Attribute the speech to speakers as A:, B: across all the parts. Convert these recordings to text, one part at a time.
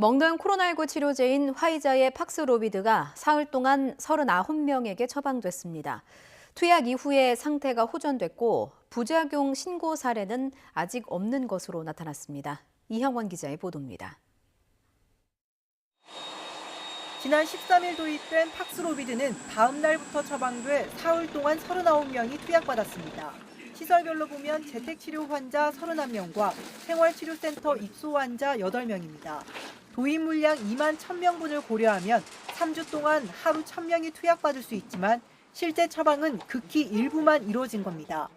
A: 먹는 코로나19 치료제인 화이자의 팍스로비드가 사흘 동안 39명에게 처방됐습니다. 투약 이후에 상태가 호전됐고 부작용 신고 사례는 아직 없는 것으로 나타났습니다. 이형원 기자의 보도입니다.
B: 지난 13일 도입된 팍스로비드는 다음 날부터 처방돼 사흘 동안 39명이 투약받았습니다. 시설별로 보면 재택치료 환자 31명과 생활치료센터 입소 환자 8명입니다. 도입 물량 2만 1,000명분을 고려하면 3주 동안 하루 1,000명이 투약받을 수 있지만 실제 처방은 극히 일부만 이루어진 겁니다.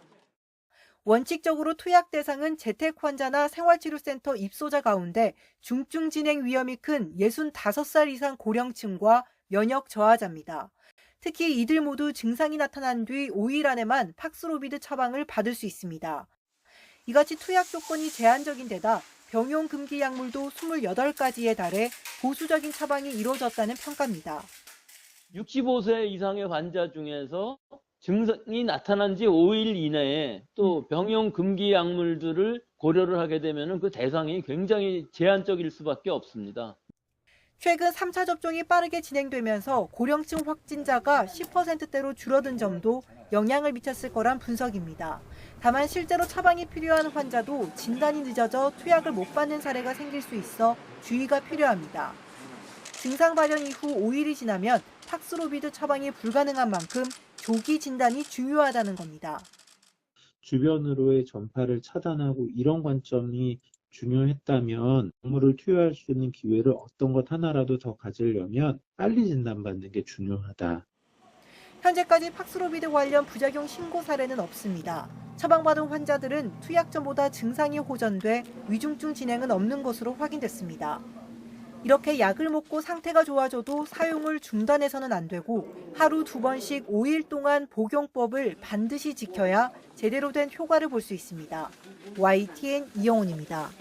B: 원칙적으로 투약 대상은 재택 환자나 생활치료센터 입소자 가운데 중증 진행 위험이 큰 65살 이상 고령층과 면역 저하자입니다. 특히 이들 모두 증상이 나타난 뒤 5일 안에만 팍스로비드 처방을 받을 수 있습니다. 이같이 투약 조건이 제한적인 데다 병용 금기 약물도 28가지에 달해 보수적인 처방이 이루어졌다는 평가입니다.
C: 65세 이상의 환자 중에서 증상이 나타난 지 5일 이내에 또 병용 금기 약물들을 고려를 하게 되면 그 대상이 굉장히 제한적일 수밖에 없습니다.
B: 최근 3차 접종이 빠르게 진행되면서 고령층 확진자가 10%대로 줄어든 점도 영향을 미쳤을 거란 분석입니다. 다만 실제로 처방이 필요한 환자도 진단이 늦어져 투약을 못 받는 사례가 생길 수 있어 주의가 필요합니다. 증상 발현 이후 5일이 지나면 팍스로비드 처방이 불가능한 만큼 조기 진단이 중요하다는 겁니다.
D: 주변으로의 전파를 차단하고 이런 관점이 중요했다면 약물을 투여할 수 있는 기회를 어떤 것 하나라도 더 가지려면 빨리 진단받는 게 중요하다.
B: 현재까지 팍스로비드 관련 부작용 신고 사례는 없습니다. 처방받은 환자들은 투약 전보다 증상이 호전돼 위중증 진행은 없는 것으로 확인됐습니다. 이렇게 약을 먹고 상태가 좋아져도 사용을 중단해서는 안 되고 하루 2번씩 5일 동안 복용법을 반드시 지켜야 제대로 된 효과를 볼 수 있습니다. YTN 이영훈입니다.